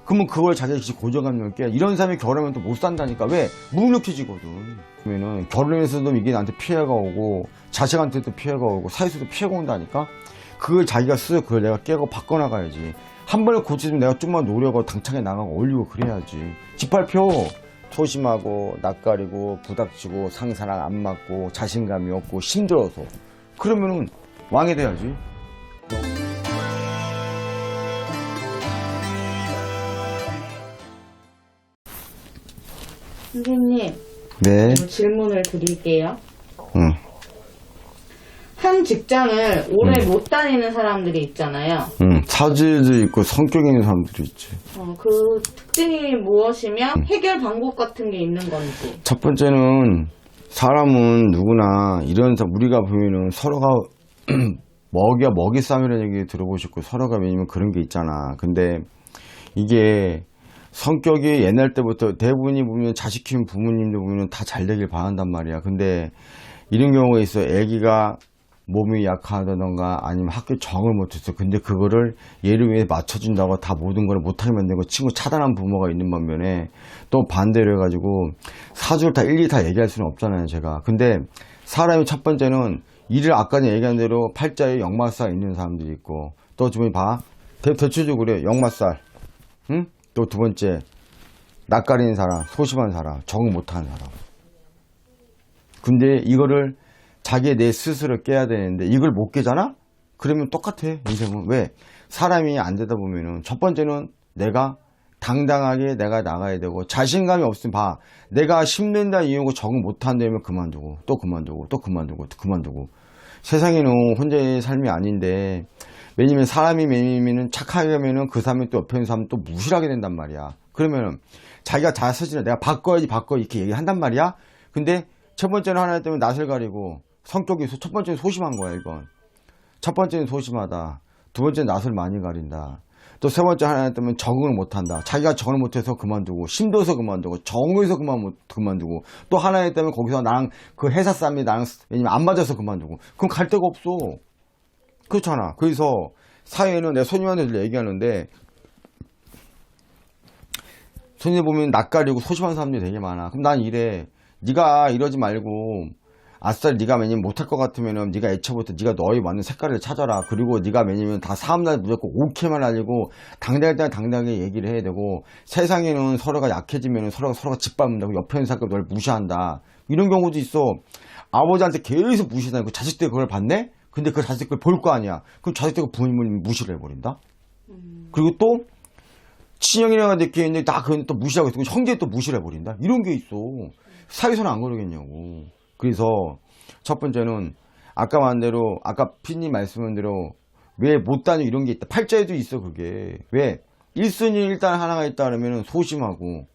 그러면 그걸 자기가 고정감정을 깨. 이런 사람이 결혼하면 또 못 산다니까. 왜? 무능력해지거든. 그러면은 결혼에서도 이게 나한테 피해가 오고 자식한테도 피해가 오고 사회에서도 피해가 온다니까. 그걸 자기가 스스로 그걸 내가 깨고 바꿔나가야지. 한 번에 고치면 내가 좀만 노력하고 당창에 나가고 올리고 그래야지. 짓밟혀. 소심하고 낯가리고 부닥치고 상사랑 안 맞고 자신감이 없고 힘들어서. 그러면은 왕이 돼야지. 선생님, 네. 질문을 드릴게요. 응. 한 직장을 오래 못 다니는 사람들이 있잖아요. 사지도 있고 성격 있는 사람들이 있지. 그 특징이 무엇이며 해결 방법 같은 게 있는 건지. 첫 번째는 사람은 누구나 우리가 보면은 서로가 먹이와 먹이 싸움이라는 얘기 들어보셨고 서로가 왜냐면 그런 게 있잖아. 근데 이게 성격이 옛날 때부터 대부분이 보면 자식 키운 부모님들 보면 다 잘 되길 바란단 말이야. 근데 이런 경우가 있어. 애기가 몸이 약하다던가 아니면 학교 적응을 못했어. 근데 그거를 얘를 위해 맞춰준다고 다 모든 걸 못하게 만들고 친구 차단한 부모가 있는 반면에 또 반대로 해가지고 사주를 다 일일이 다 얘기할 수는 없잖아요, 제가. 근데 사람이 첫 번째는 일을 아까 얘기한 대로 팔자에 역마살 있는 사람들이 있고 또 주변에 봐. 대체적으로 그래. 역마살. 응? 또 두 번째 낯가리는 사람, 소심한 사람, 적응 못하는 사람. 근데 이거를 자기의 내 스스로 깨야 되는데 이걸 못 깨잖아? 그러면 똑같아 인생은. 왜? 사람이 안 되다 보면은 첫 번째는 내가 당당하게 내가 나가야 되고 자신감이 없으면 봐. 내가 힘든다 이유고 적응 못한다면 그만두고 또 그만두고 또 그만두고 또 그만두고. 세상에는 혼자의 삶이 아닌데 왜냐면 사람이 매니면 착하게 하면은 그 사람이 또 옆에 있는 사람 또 무시하게 된단 말이야. 그러면은 자기가 잘 서지나 내가 바꿔야지 이렇게 얘기한단 말이야. 근데 첫 번째는 하나 때문에 낯을 가리고 성격이 첫 번째는 소심한 거야. 이건 첫 번째는 소심하다. 두 번째는 낯을 많이 가린다. 또 세 번째 하나 때문에 적응을 못한다. 자기가 적응을 못해서 그만두고 힘들어서 그만두고 적응해서 그만두고 또 하나에 때문에 거기서 나랑 그 회사 사람이 나랑 왜냐면 안 맞아서 그만두고. 그럼 갈 데가 없어. 그렇잖아. 그래서 사회에는 내 손님한테 얘기하는데 손님 보면 낯가리고 소심한 사람들이 되게 많아. 그럼 난 이래. 네가 이러지 말고 아싸 네가 매니면 못할 것 같으면은 네가 애초부터 네가 너에 맞는 색깔을 찾아라. 그리고 네가 매니면 다 사람들 무조건 오케이만 알고 당당하게 얘기를 해야 되고 세상에는 서로가 약해지면은 서로가 짓밟는다고 옆에 있는 사람이 널 무시한다. 이런 경우도 있어. 아버지한테 계속 무시하고 자식들이 그걸 봤네? 근데 그 자식들 그걸 볼 거 아니야. 그럼 자식들이 부모님을 무시를 해버린다. 그리고 또 친형이랑 이렇게 있는데 다 그건 또 무시하고 있고 형제 또 무시를 해버린다. 이런 게 있어. 사회에서는 안 그러겠냐고. 그래서 첫 번째는 아까 말한 대로 아까 피디님 말씀한 대로 왜 못 다녀 이런 게 있다. 팔자에도 있어 그게. 왜? 1순위 일단 하나가 있다 그러면 소심하고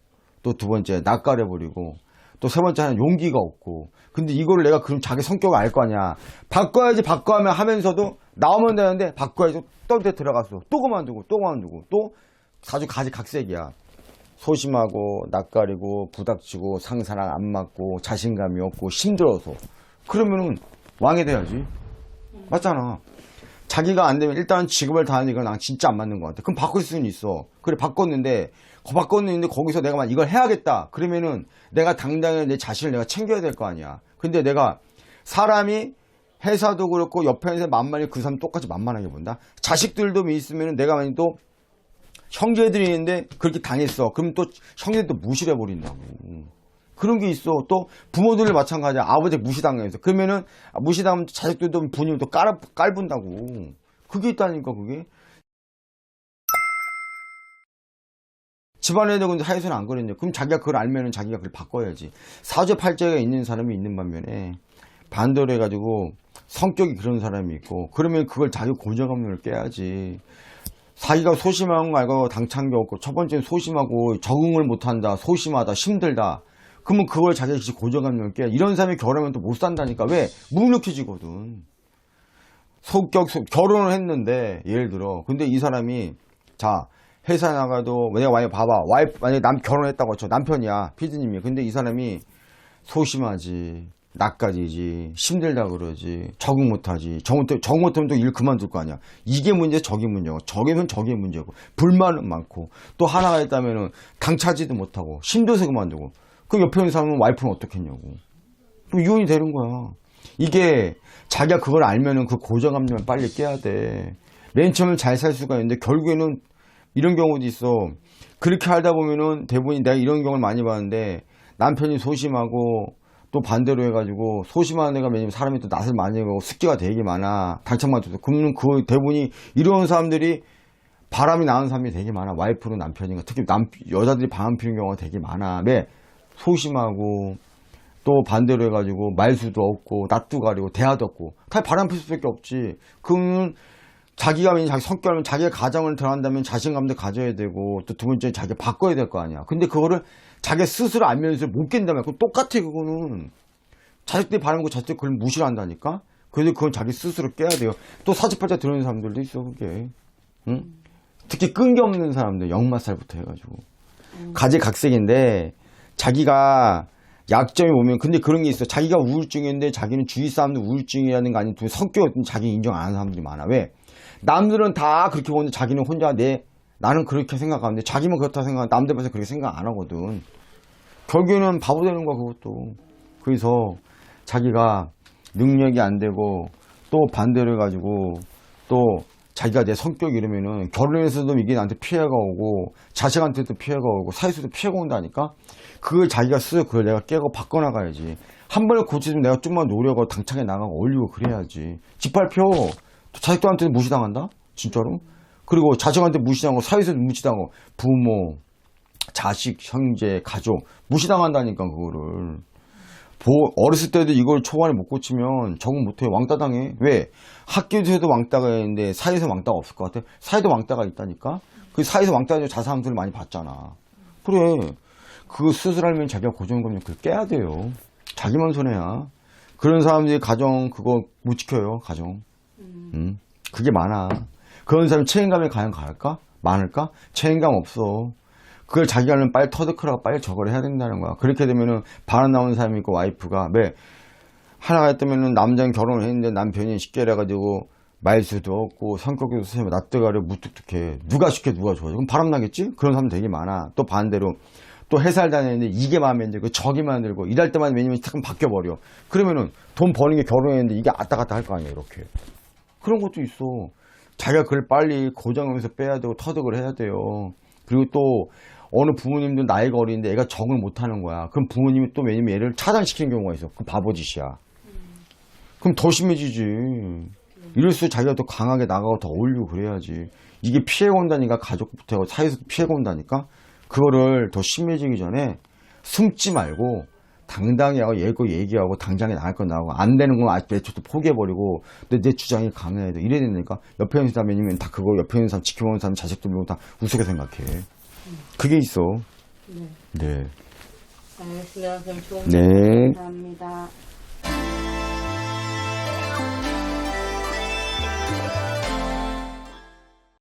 또 두 번째 낯가려버리고 또 세 번째 하나는 용기가 없고. 근데 이거를 내가 그럼 자기 성격을 알 거 아니야. 바꿔야지 하면서도 나오면 되는데 바꿔야지 또 들어갔어. 또 그만두고 또 아주 각색이야. 소심하고 낯가리고 부닥치고 상사랑 안 맞고 자신감이 없고 힘들어서. 그러면은 왕이 돼야지. 맞잖아. 자기가 안 되면 일단 직업을 다하니까 난 진짜 안 맞는 것 같아. 그럼 바꿀 수는 있어. 그래 바꿨는데 거기서 내가 막 이걸 해야겠다. 그러면은 내가 당당히 내 자신을 내가 챙겨야 될 거 아니야. 근데 내가 사람이 회사도 그렇고 옆에 있는 만만히 그 사람 똑같이 만만하게 본다. 자식들도 있으면은 내가 만약 또 형제들이 있는데 그렇게 당했어. 그럼 또 형제들도 무시를 해버린다고. 그런 게 있어. 또 부모들을 마찬가지야. 아버지 무시당해서. 그러면은 무시당하면 자식들도 부모님 또 깔분다고. 그게 있다니까 그게. 집안에도 근데 사회에서는 안 그랬냐. 그럼 자기가 그걸 알면은 자기가 그걸 바꿔야지. 사주팔자가 있는 사람이 있는 반면에 반대로 해가지고 성격이 그런 사람이 있고 그러면 그걸 자기 고정감을 깨야지. 자기가 소심한 거 말고 당찬 게 없고 첫 번째는 소심하고 적응을 못한다. 소심하다. 힘들다. 그러면 그걸 자기가 고정감을 깨. 이런 사람이 결혼하면 또 못 산다니까. 왜? 무능력해지거든. 결혼을 했는데 예를 들어 근데 이 사람이 자 회사 나가도 내가 만약에 봐봐 만약에 결혼했다고 쳐 남편이야 피디님이. 근데 이 사람이 소심하지 나까지지. 힘들다 그러지. 적응 못하지. 적응 못하면 또 일 그만둘 거 아니야. 이게 문제, 저게 문제고. 저게면 저게 문제고. 불만은 많고. 또 하나가 있다면은 당 차지도 못하고. 힘들어서 그만두고. 그 옆에 있는 사람은 와이프는 어떻겠냐고. 또 이혼이 되는 거야. 이게 자기가 그걸 알면은 그 고정감정을 빨리 깨야 돼. 맨 처음엔 잘 살 수가 있는데 결국에는 이런 경우도 있어. 그렇게 하다 보면은 대부분이 내가 이런 경우를 많이 봤는데 남편이 소심하고 또 반대로 해가지고 소심한 애가 왜냐면 사람이 또 낯을 많이 가고 습기가 되게 많아. 당첨만 줘서. 그러면 그 대부분이 이런 사람들이 바람이 나는 사람이 되게 많아. 와이프는 남편인가. 특히 여자들이 바람 피는 경우가 되게 많아. 왜? 소심하고 또 반대로 해가지고 말수도 없고 낯도 가리고 대화도 없고 다 바람 필 수밖에 없지. 그러면 자기가 만약 자기 성격을 자기가 가정을 들어간다면 자신감도 가져야 되고 또 두 번째 자기가 바꿔야 될 거 아니야. 근데 그거를 자기가 스스로 알면서 못 깬다면 그럼 똑같아. 그거는 자식들이 바라는 거 자식들이 그걸 무시를 한다니까. 그래도 그건 자기 스스로 깨야 돼요. 또 사주팔자 들어오는 사람들도 있어. 그게 응? 특히 끈기 없는 사람들 역마살부터 해가지고 가지각색인데 자기가 약점이 오면 근데 그런 게 있어. 자기가 우울증인데 자기는 주위 사람들 우울증이라는 거 아니면 성격이 자기 인정 안 하는 사람들이 많아. 왜? 남들은 다 그렇게 보는데 자기는 혼자 나는 그렇게 생각하는데 자기만 그렇다 생각하는데 남들 봐서 그렇게 생각 안 하거든. 결국에는 바보 되는 거야 그것도. 그래서 자기가 능력이 안 되고 또 반대로 해가지고 또 자기가 내 성격이 이러면은 결혼해서도 이게 나한테 피해가 오고 자식한테도 피해가 오고 사회에서도 피해가 온다니까. 그걸 자기가 스스로 그걸 내가 깨고 바꿔나가야지. 한 번에 고치면 내가 좀만 노력하고 당차게 나가고 올리고 그래야지. 짓밟혀. 또 자식들한테도 무시당한다? 진짜로? 그리고 자식한테 무시당하고 사회에서도 무시당하고 부모, 자식, 형제, 가족 무시당한다니까 그거를. 어렸을 때도 이걸 초반에 못 고치면 적응 못해. 왕따 당해. 왜? 학교에서도 왕따가 있는데 사회에서 왕따가 없을 것 같아? 사회도 왕따가 있다니까? 그 사회에서 왕따가 자사람들을 많이 봤잖아. 그래. 그거 스스로 알면 자기가 고정관념 그걸 깨야 돼요. 자기만 손해야. 그런 사람들이 가정 그거 못 지켜요. 가정. 그게 많아. 그런 사람이 책임감에 과연 갈까? 많을까? 책임감 없어. 그걸 자기가 하려면 빨리 터득하라고 빨리 저걸 해야 된다는 거야. 그렇게 되면은 바람 나오는 사람이 있고 와이프가 왜 하나가 있다면은 남자는 결혼을 했는데 남편이 쉽게 해가지고 말수도 없고 성격도 세면 낯뜨가려 무뚝뚝해. 누가 시켜 누가 좋아해. 그럼 바람 나겠지? 그런 사람 되게 많아. 또 반대로 또 회사를 다니는데 이게 마음에 안 들고 저기 마음에 안 들고 일할 때마다 왜냐면 탁 바뀌어버려. 그러면은 돈 버는 게 결혼했는데 이게 왔다 갔다 할 거 아니야 이렇게. 그런 것도 있어. 자기가 그걸 빨리 고정하면서 빼야 되고 터득을 해야 돼요. 그리고 또 어느 부모님도 나이가 어린데 애가 적응을 못하는 거야. 그럼 부모님이 또 왜냐면 얘를 차단시키는 경우가 있어. 그 바보짓이야. 그럼 더 심해지지. 이럴수록 자기가 더 강하게 나가고 더 어울리고 그래야지. 이게 피해가 온다니까 가족부터 하고 사회에서도 피해가 온다니까. 그거를 더 심해지기 전에 숨지 말고 당당히 하고 얘기하고 당장에 나갈 건 나가고 안 되는 건 아직 애초부터 포기해버리고 내 주장이 강해야 돼. 이래야 되니까 옆에 있는 사람이면 다 그거 옆에 있는 사람 지켜보는 사람 자식들 보고 다 우습게 생각해. 그게 있어. 네. 네. 알겠습니다. 선생님 좋은 네. 감사합니다.